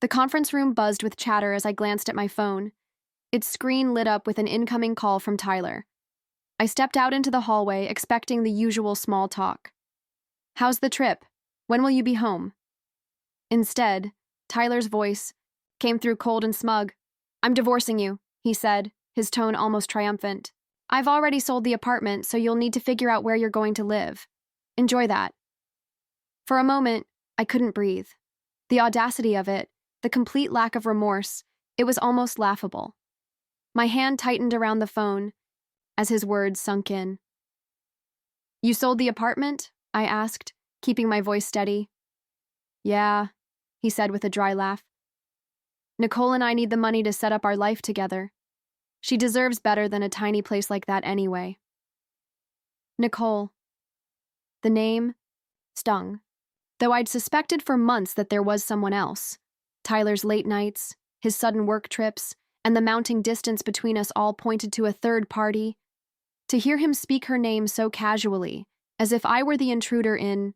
The conference room buzzed with chatter as I glanced at my phone. Its screen lit up with an incoming call from Tyler. I stepped out into the hallway, expecting the usual small talk. "How's the trip? When will you be home?" Instead, Tyler's voice came through cold and smug. "I'm divorcing you," he said, his tone almost triumphant. "I've already sold the apartment, so you'll need to figure out where you're going to live. Enjoy that." For a moment, I couldn't breathe. The audacity of it, the complete lack of remorse, it was almost laughable. My hand tightened around the phone as his words sunk in. "You sold the apartment?" I asked, keeping my voice steady. "Yeah," he said with a dry laugh. "Nicole and I need the money to set up our life together. She deserves better than a tiny place like that anyway." Nicole. The name stung, though I'd suspected for months that there was someone else. Tyler's late nights, his sudden work trips, and the mounting distance between us all pointed to a third party. To hear him speak her name so casually, as if I were the intruder in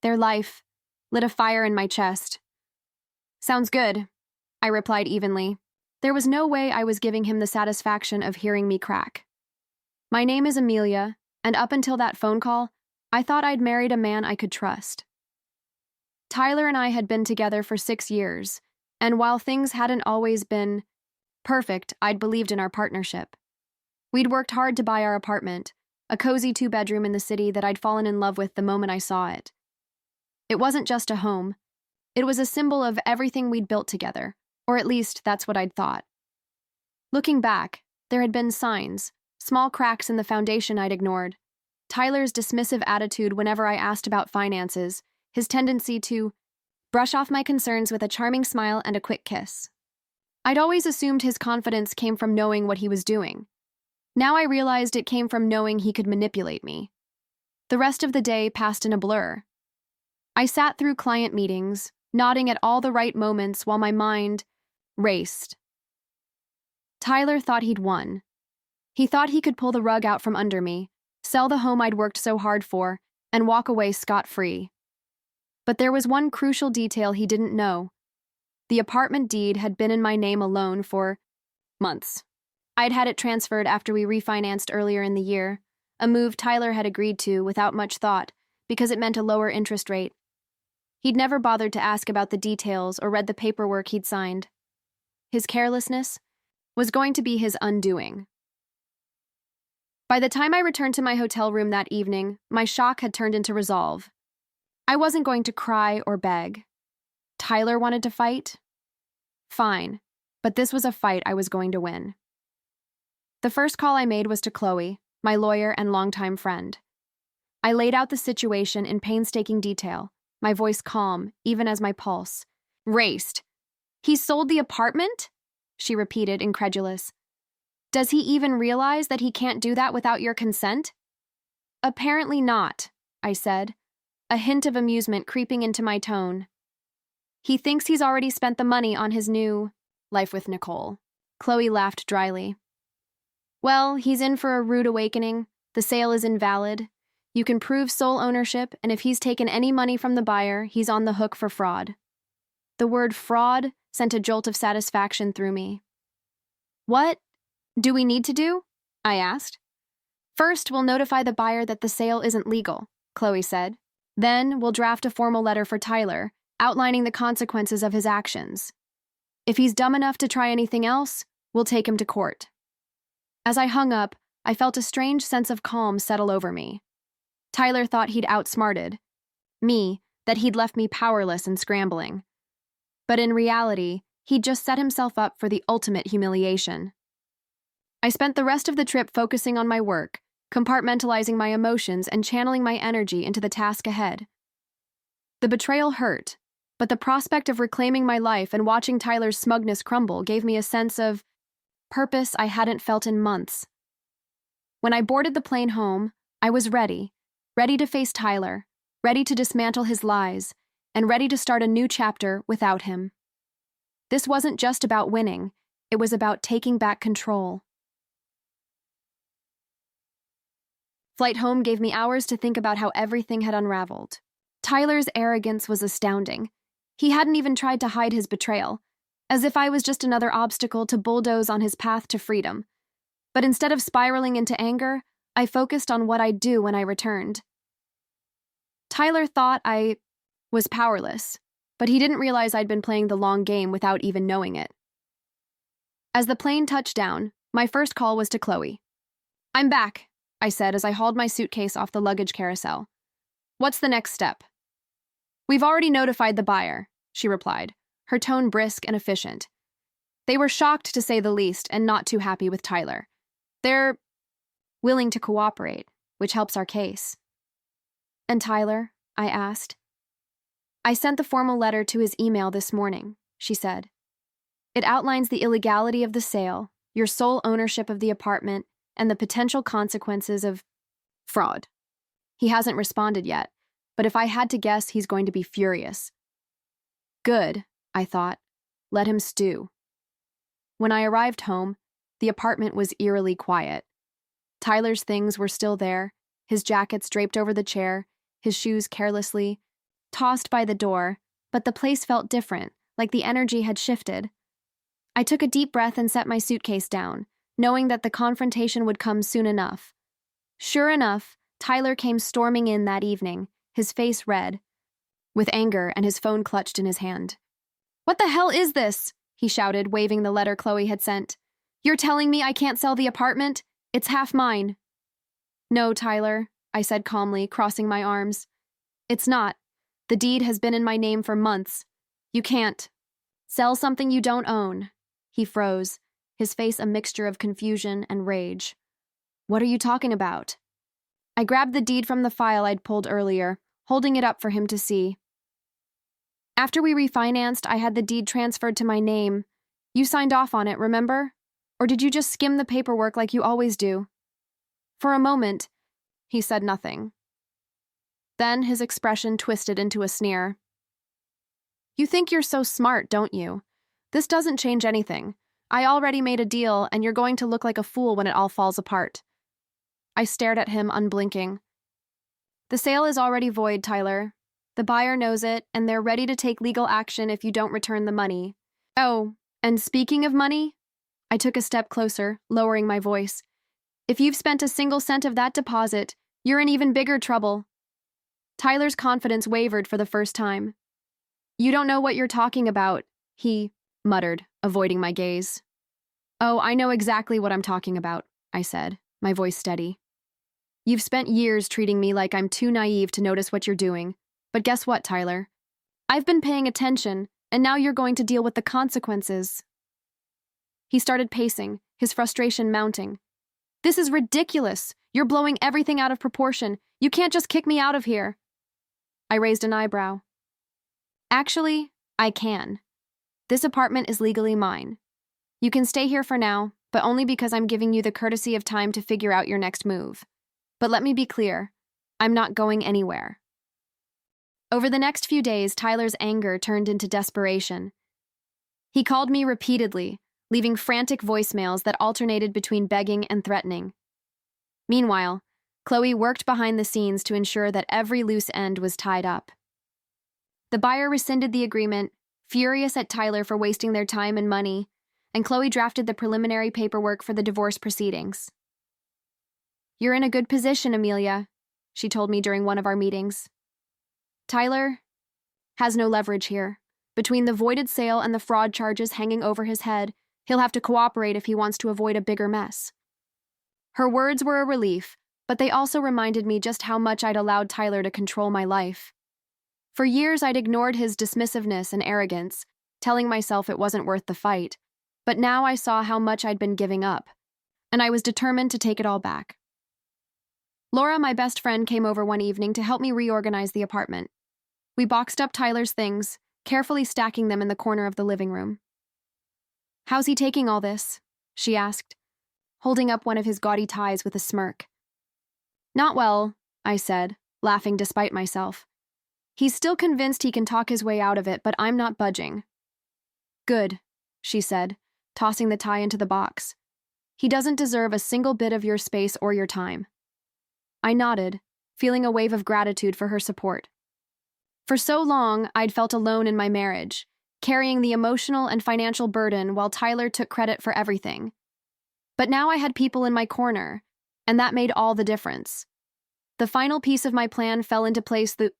their life, lit a fire in my chest. "Sounds good," I replied evenly. There was no way I was giving him the satisfaction of hearing me crack. "My name is Amelia, and up until that phone call, I thought I'd married a man I could trust." Tyler and I had been together for 6 years, and while things hadn't always been perfect, I'd believed in our partnership. We'd worked hard to buy our apartment, a cozy 2-bedroom in the city that I'd fallen in love with the moment I saw it. It wasn't just a home. It was a symbol of everything we'd built together, or at least that's what I'd thought. Looking back, there had been signs, small cracks in the foundation I'd ignored. Tyler's dismissive attitude whenever I asked about finances, his tendency to brush off my concerns with a charming smile and a quick kiss. I'd always assumed his confidence came from knowing what he was doing. Now I realized it came from knowing he could manipulate me. The rest of the day passed in a blur. I sat through client meetings, nodding at all the right moments while my mind raced. Tyler thought he'd won. He thought he could pull the rug out from under me, sell the home I'd worked so hard for, and walk away scot-free. But there was one crucial detail he didn't know. The apartment deed had been in my name alone for months. I'd had it transferred after we refinanced earlier in the year, a move Tyler had agreed to without much thought because it meant a lower interest rate. He'd never bothered to ask about the details or read the paperwork he'd signed. His carelessness was going to be his undoing. By the time I returned to my hotel room that evening, my shock had turned into resolve. I wasn't going to cry or beg. Tyler wanted to fight? Fine, but this was a fight I was going to win. The first call I made was to Chloe, my lawyer and longtime friend. I laid out the situation in painstaking detail, my voice calm, even as my pulse raced. "He sold the apartment?" she repeated, incredulous. "Does he even realize that he can't do that without your consent?" "Apparently not," I said, a hint of amusement creeping into my tone. "He thinks he's already spent the money on his new life with Nicole." Chloe laughed dryly. "Well, he's in for a rude awakening. The sale is invalid. You can prove sole ownership, and if he's taken any money from the buyer, he's on the hook for fraud." The word fraud sent a jolt of satisfaction through me. "What do we need to do?" I asked. "First, we'll notify the buyer that the sale isn't legal," Chloe said. "Then, we'll draft a formal letter for Tyler, outlining the consequences of his actions. If he's dumb enough to try anything else, we'll take him to court." As I hung up, I felt a strange sense of calm settle over me. Tyler thought he'd outsmarted me, that he'd left me powerless and scrambling. But in reality, he'd just set himself up for the ultimate humiliation. I spent the rest of the trip focusing on my work, compartmentalizing my emotions and channeling my energy into the task ahead. The betrayal hurt, but the prospect of reclaiming my life and watching Tyler's smugness crumble gave me a sense of purpose I hadn't felt in months. When I boarded the plane home, I was ready to face Tyler, ready to dismantle his lies, and ready to start a new chapter without him. This wasn't just about winning, it was about taking back control. Flight home gave me hours to think about how everything had unraveled. Tyler's arrogance was astounding. He hadn't even tried to hide his betrayal, as if I was just another obstacle to bulldoze on his path to freedom. But instead of spiraling into anger, I focused on what I'd do when I returned. Tyler thought I was powerless, but he didn't realize I'd been playing the long game without even knowing it. As the plane touched down, my first call was to Chloe. "I'm back," I said as I hauled my suitcase off the luggage carousel. "What's the next step?" "We've already notified the buyer," she replied, her tone brisk and efficient. They were shocked, to say the least, and not too happy with Tyler. They're willing to cooperate, which helps our case. "And Tyler?" I asked. "I sent the formal letter to his email this morning," she said. "It outlines the illegality of the sale, your sole ownership of the apartment, and the potential consequences of fraud." He hasn't responded yet, but if I had to guess, he's going to be furious. Good, I thought. Let him stew. When I arrived home, the apartment was eerily quiet. Tyler's things were still there, his jackets draped over the chair, his shoes carelessly tossed by the door, but the place felt different, like the energy had shifted. I took a deep breath and set my suitcase down, knowing that the confrontation would come soon enough. Sure enough, Tyler came storming in that evening, his face red, with anger and his phone clutched in his hand. "What the hell is this?" he shouted, waving the letter Chloe had sent. "You're telling me I can't sell the apartment? It's half mine." "No, Tyler," I said calmly, crossing my arms. "It's not. The deed has been in my name for months. You can't sell something you don't own." He froze, his face a mixture of confusion and rage. "What are you talking about?" I grabbed the deed from the file I'd pulled earlier, holding it up for him to see. "After we refinanced, I had the deed transferred to my name. You signed off on it, remember? Or did you just skim the paperwork like you always do?" For a moment, he said nothing. Then his expression twisted into a sneer. "You think you're so smart, don't you? This doesn't change anything. I already made a deal, and you're going to look like a fool when it all falls apart." I stared at him, unblinking. "The sale is already void, Tyler. The buyer knows it, and they're ready to take legal action if you don't return the money. Oh, and speaking of money," I took a step closer, lowering my voice, "if you've spent a single cent of that deposit, you're in even bigger trouble." Tyler's confidence wavered for the first time. "You don't know what you're talking about," he muttered, avoiding my gaze. "Oh, I know exactly what I'm talking about," I said, my voice steady. "You've spent years treating me like I'm too naive to notice what you're doing. But guess what, Tyler? I've been paying attention, and now you're going to deal with the consequences." He started pacing, his frustration mounting. "This is ridiculous. You're blowing everything out of proportion. You can't just kick me out of here." I raised an eyebrow. "Actually, I can. This apartment is legally mine. You can stay here for now, but only because I'm giving you the courtesy of time to figure out your next move. But let me be clear, I'm not going anywhere." Over the next few days, Tyler's anger turned into desperation. He called me repeatedly, leaving frantic voicemails that alternated between begging and threatening. Meanwhile, Chloe worked behind the scenes to ensure that every loose end was tied up. The buyer rescinded the agreement, furious at Tyler for wasting their time and money, and Chloe drafted the preliminary paperwork for the divorce proceedings. "You're in a good position, Amelia," she told me during one of our meetings. "Tyler has no leverage here. Between the voided sale and the fraud charges hanging over his head, he'll have to cooperate if he wants to avoid a bigger mess." Her words were a relief, but they also reminded me just how much I'd allowed Tyler to control my life. For years, I'd ignored his dismissiveness and arrogance, telling myself it wasn't worth the fight. But now I saw how much I'd been giving up, and I was determined to take it all back. Laura, my best friend, came over one evening to help me reorganize the apartment. We boxed up Tyler's things, carefully stacking them in the corner of the living room. "How's he taking all this?" she asked, holding up one of his gaudy ties with a smirk. "Not well," I said, laughing despite myself. "He's still convinced he can talk his way out of it, but I'm not budging." "Good," she said, tossing the tie into the box. "He doesn't deserve a single bit of your space or your time." I nodded, feeling a wave of gratitude for her support. For so long, I'd felt alone in my marriage, carrying the emotional and financial burden while Tyler took credit for everything. But now I had people in my corner, and that made all the difference. The final piece of my plan fell into place the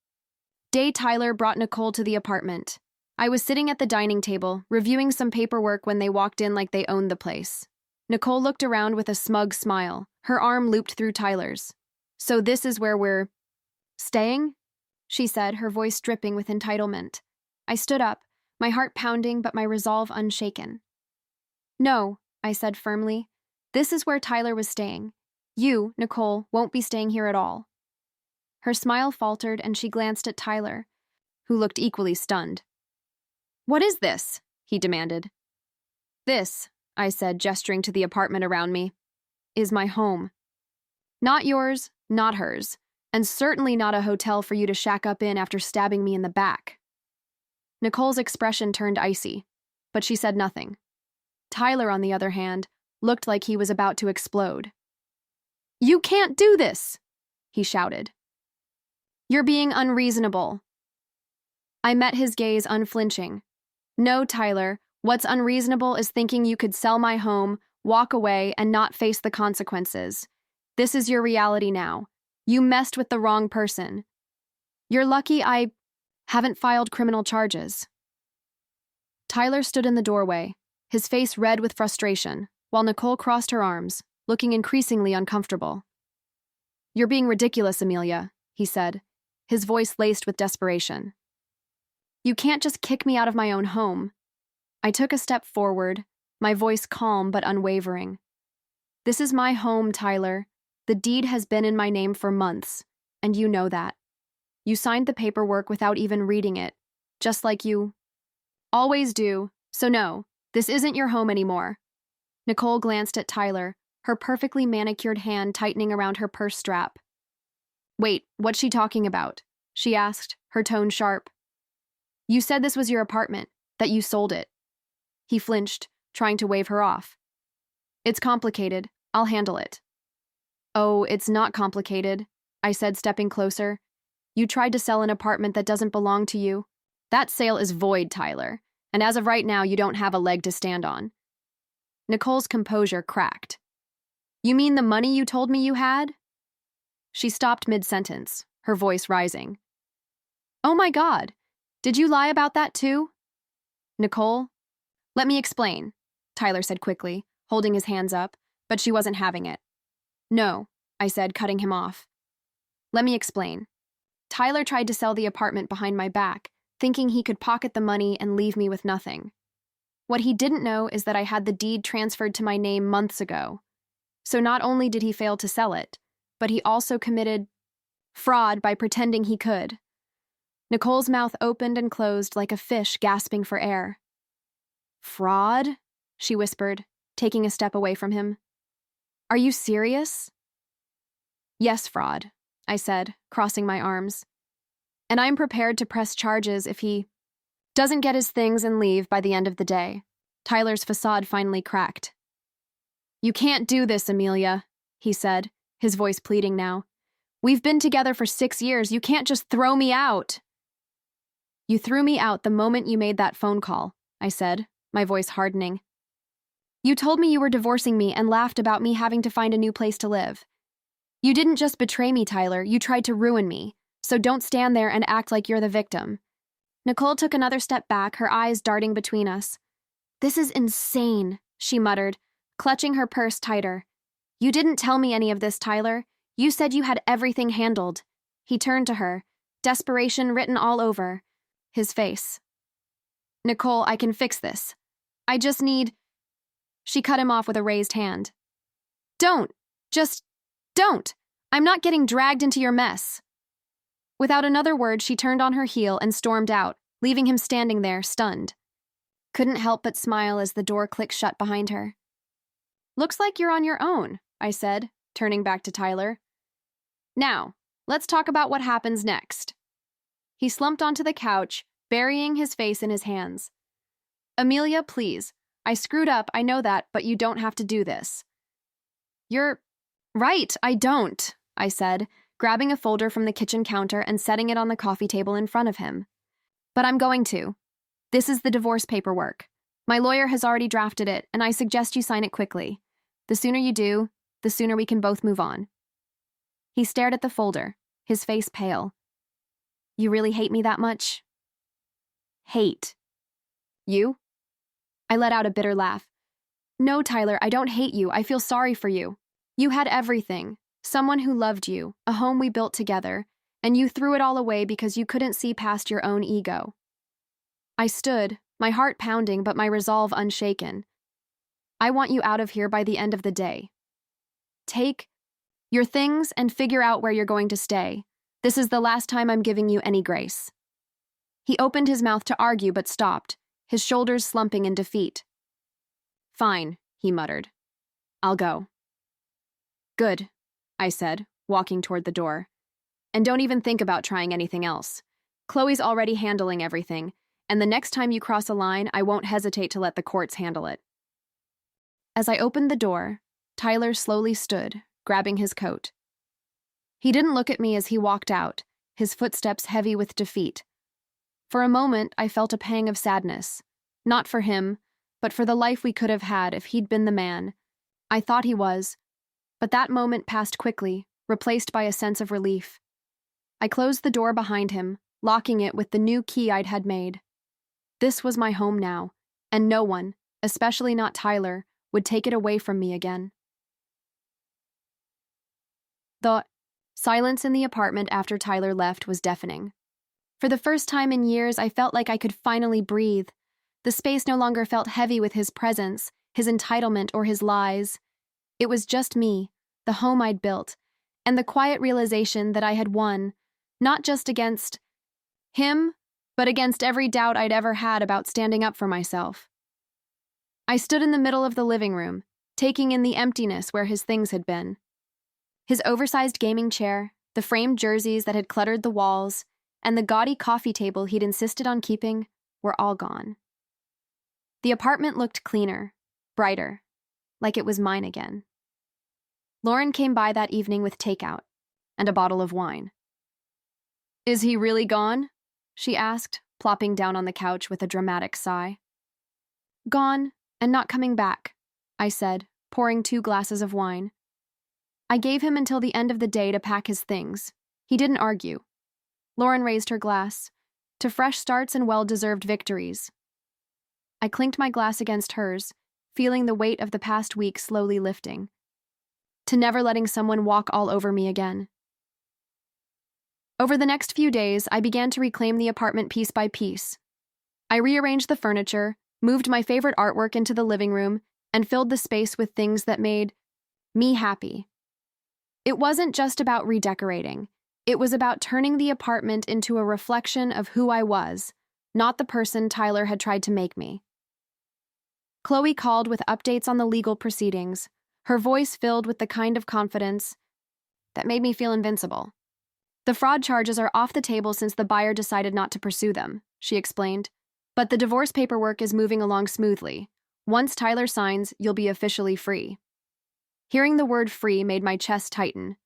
day Tyler brought Nicole to the apartment. I was sitting at the dining table, reviewing some paperwork when they walked in like they owned the place. Nicole looked around with a smug smile, her arm looped through Tyler's. "So this is where we're staying?" she said, her voice dripping with entitlement. I stood up, my heart pounding but my resolve unshaken. "No," I said firmly. "This is where Tyler was staying. You, Nicole, won't be staying here at all." Her smile faltered and she glanced at Tyler, who looked equally stunned. "What is this?" he demanded. "This," I said, gesturing to the apartment around me, "is my home. Not yours, not hers, and certainly not a hotel for you to shack up in after stabbing me in the back." Nicole's expression turned icy, but she said nothing. Tyler, on the other hand, looked like he was about to explode. "You can't do this!" he shouted. "You're being unreasonable." I met his gaze unflinching. "No, Tyler, what's unreasonable is thinking you could sell my home, walk away, and not face the consequences. This is your reality now. You messed with the wrong person. You're lucky I haven't filed criminal charges." Tyler stood in the doorway, his face red with frustration, while Nicole crossed her arms, looking increasingly uncomfortable. "You're being ridiculous, Amelia," he said, his voice laced with desperation. "You can't just kick me out of my own home." I took a step forward, my voice calm but unwavering. "This is my home, Tyler. The deed has been in my name for months, and you know that. You signed the paperwork without even reading it, just like you always do, so no, this isn't your home anymore." Nicole glanced at Tyler, her perfectly manicured hand tightening around her purse strap. "Wait, what's she talking about?" she asked, her tone sharp. "You said this was your apartment, that you sold it." He flinched, trying to wave her off. "It's complicated. I'll handle it." "Oh, it's not complicated," I said, stepping closer. "You tried to sell an apartment that doesn't belong to you. That sale is void, Tyler, and as of right now, you don't have a leg to stand on." Nicole's composure cracked. "You mean the money you told me you had?" She stopped mid-sentence, her voice rising. "Oh my God, did you lie about that too?" "Nicole, let me explain," Tyler said quickly, holding his hands up, but she wasn't having it. "No," I said, cutting him off. "Let me explain. Tyler tried to sell the apartment behind my back, thinking he could pocket the money and leave me with nothing. What he didn't know is that I had the deed transferred to my name months ago. So not only did he fail to sell it, but he also committed fraud by pretending he could." Nicole's mouth opened and closed like a fish gasping for air. "Fraud?" she whispered, taking a step away from him. "Are you serious?" "Yes, fraud," I said, crossing my arms. "And I'm prepared to press charges if he doesn't get his things and leave by the end of the day." Tyler's facade finally cracked. "You can't do this, Amelia," he said, his voice pleading now. "We've been together for 6 years. You can't just throw me out." "You threw me out the moment you made that phone call," I said, my voice hardening. "You told me you were divorcing me and laughed about me having to find a new place to live. You didn't just betray me, Tyler, you tried to ruin me, so don't stand there and act like you're the victim." Nicole took another step back, her eyes darting between us. "This is insane," she muttered, clutching her purse tighter. "You didn't tell me any of this, Tyler. You said you had everything handled." He turned to her, desperation written all over his face. "Nicole, I can fix this. I just need—" She cut him off with a raised hand. "Don't! Just don't! I'm not getting dragged into your mess." Without another word, she turned on her heel and stormed out, leaving him standing there, stunned. Couldn't help but smile as the door clicked shut behind her. "Looks like you're on your own," I said, turning back to Tyler. "Now, let's talk about what happens next." He slumped onto the couch, burying his face in his hands. "Amelia, please. I screwed up, I know that, but you don't have to do this." "You're right, I don't," I said, grabbing a folder from the kitchen counter and setting it on the coffee table in front of him. But I'm going to. This is the divorce paperwork. My lawyer has already drafted it, and I suggest you sign it quickly. The sooner you do, the sooner we can both move on. He stared at the folder, his face pale. You really hate me that much? Hate. You? I let out a bitter laugh. No, Tyler, I don't hate you. I feel sorry for you. You had everything. Someone who loved you, a home we built together, and you threw it all away because you couldn't see past your own ego. I stood, my heart pounding but my resolve unshaken. I want you out of here by the end of the day. Take your things and figure out where you're going to stay. This is the last time I'm giving you any grace. He opened his mouth to argue but stopped, his shoulders slumping in defeat. Fine, he muttered. I'll go. Good, I said, walking toward the door. And don't even think about trying anything else. Chloe's already handling everything, and the next time you cross a line, I won't hesitate to let the courts handle it. As I opened the door, Tyler slowly stood, grabbing his coat. He didn't look at me as he walked out, his footsteps heavy with defeat. For a moment, I felt a pang of sadness, not for him, but for the life we could have had if he'd been the man. I thought he was, but that moment passed quickly, replaced by a sense of relief. I closed the door behind him, locking it with the new key I'd had made. This was my home now, and no one, especially not Tyler, would take it away from me again. The silence in the apartment after Tyler left was deafening. For the first time in years, I felt like I could finally breathe. The space no longer felt heavy with his presence, his entitlement, or his lies. It was just me, the home I'd built, and the quiet realization that I had won, not just against him, but against every doubt I'd ever had about standing up for myself. I stood in the middle of the living room, taking in the emptiness where his things had been. His oversized gaming chair, the framed jerseys that had cluttered the walls, and the gaudy coffee table he'd insisted on keeping were all gone. The apartment looked cleaner, brighter, like it was mine again. Lauren came by that evening with takeout and a bottle of wine. Is he really gone? She asked, plopping down on the couch with a dramatic sigh. Gone and not coming back, I said, pouring 2 glasses of wine. I gave him until the end of the day to pack his things. He didn't argue. Lauren raised her glass, to fresh starts and well-deserved victories. I clinked my glass against hers, feeling the weight of the past week slowly lifting. To never letting someone walk all over me again. Over the next few days, I began to reclaim the apartment piece by piece. I rearranged the furniture, moved my favorite artwork into the living room, and filled the space with things that made me happy. It wasn't just about redecorating. It was about turning the apartment into a reflection of who I was, not the person Tyler had tried to make me. Chloe called with updates on the legal proceedings, her voice filled with the kind of confidence that made me feel invincible. The fraud charges are off the table since the buyer decided not to pursue them, she explained. But the divorce paperwork is moving along smoothly. Once Tyler signs, you'll be officially free. Hearing the word free made my chest tighten.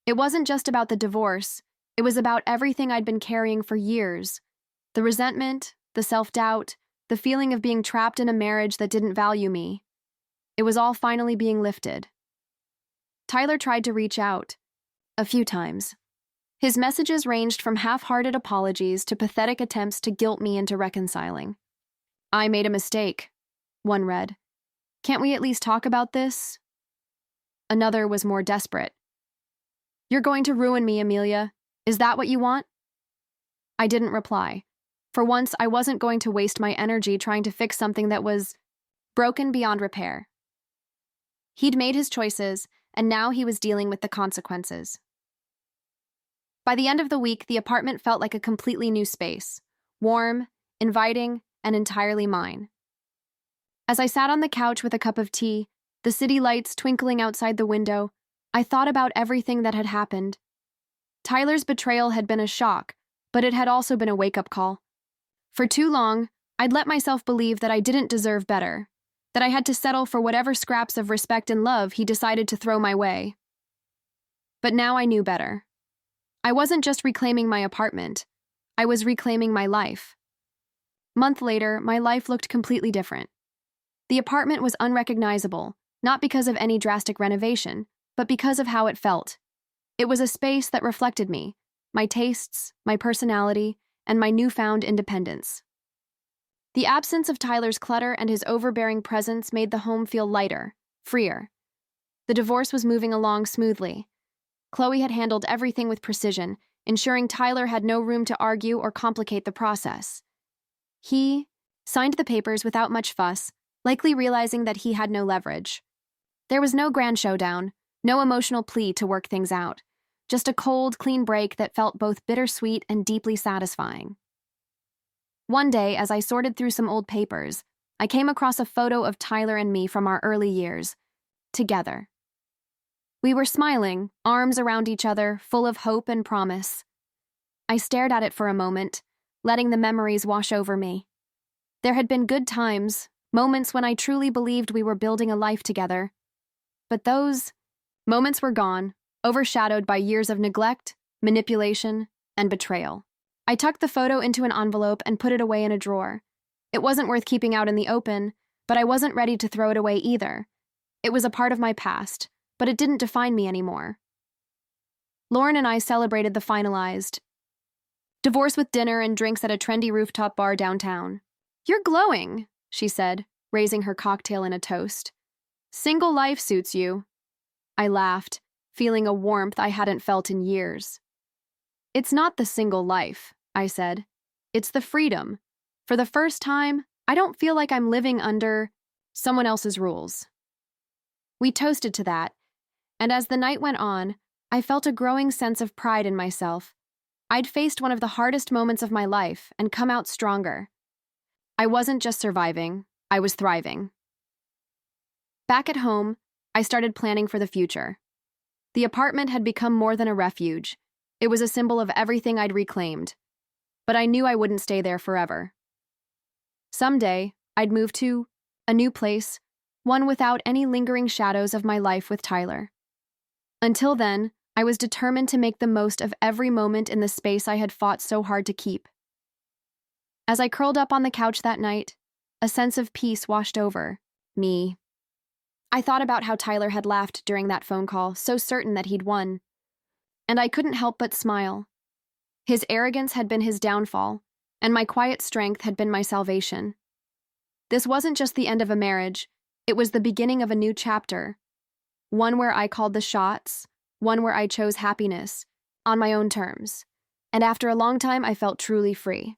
It wasn't just about the divorce. It was about everything I'd been carrying for years. The resentment, the self-doubt, the feeling of being trapped in a marriage that didn't value me. It was all finally being lifted. Tyler tried to reach out. A few times. His messages ranged from half-hearted apologies to pathetic attempts to guilt me into reconciling. I made a mistake, one read. Can't we at least talk about this? Another was more desperate. You're going to ruin me, Amelia. Is that what you want? I didn't reply. For once, I wasn't going to waste my energy trying to fix something that was broken beyond repair. He'd made his choices, and now he was dealing with the consequences. By the end of the week, the apartment felt like a completely new space, warm, inviting, and entirely mine. As I sat on the couch with a cup of tea, the city lights twinkling outside the window, I thought about everything that had happened. Tyler's betrayal had been a shock, but it had also been a wake-up call. For too long, I'd let myself believe that I didn't deserve better, that I had to settle for whatever scraps of respect and love he decided to throw my way. But now I knew better. I wasn't just reclaiming my apartment, I was reclaiming my life. Month later, my life looked completely different. The apartment was unrecognizable, not because of any drastic renovation, but because of how it felt. It was a space that reflected me, my tastes, my personality, and my newfound independence. The absence of Tyler's clutter and his overbearing presence made the home feel lighter, freer. The divorce was moving along smoothly. Chloe had handled everything with precision, ensuring Tyler had no room to argue or complicate the process. He signed the papers without much fuss, likely realizing that he had no leverage. There was no grand showdown, no emotional plea to work things out, just a cold, clean break that felt both bittersweet and deeply satisfying. One day, as I sorted through some old papers, I came across a photo of Tyler and me from our early years, together. We were smiling, arms around each other, full of hope and promise. I stared at it for a moment, letting the memories wash over me. There had been good times, moments when I truly believed we were building a life together. But those moments were gone, overshadowed by years of neglect, manipulation, and betrayal. I tucked the photo into an envelope and put it away in a drawer. It wasn't worth keeping out in the open, but I wasn't ready to throw it away either. It was a part of my past, but it didn't define me anymore. Lauren and I celebrated the finalized divorce with dinner and drinks at a trendy rooftop bar downtown. "You're glowing," she said, raising her cocktail in a toast. "Single life suits you." I laughed, feeling a warmth I hadn't felt in years. "It's not the single life," I said. "It's the freedom. For the first time, I don't feel like I'm living under someone else's rules." We toasted to that, and as the night went on, I felt a growing sense of pride in myself. I'd faced one of the hardest moments of my life and come out stronger. I wasn't just surviving, I was thriving. Back at home, I started planning for the future. The apartment had become more than a refuge. It was a symbol of everything I'd reclaimed. But I knew I wouldn't stay there forever. Someday, I'd move to a new place, one without any lingering shadows of my life with Tyler. Until then, I was determined to make the most of every moment in the space I had fought so hard to keep. As I curled up on the couch that night, a sense of peace washed over me. I thought about how Tyler had laughed during that phone call, so certain that he'd won. And I couldn't help but smile. His arrogance had been his downfall, and my quiet strength had been my salvation. This wasn't just the end of a marriage, it was the beginning of a new chapter. One where I called the shots, one where I chose happiness, on my own terms. And after a long time, I felt truly free.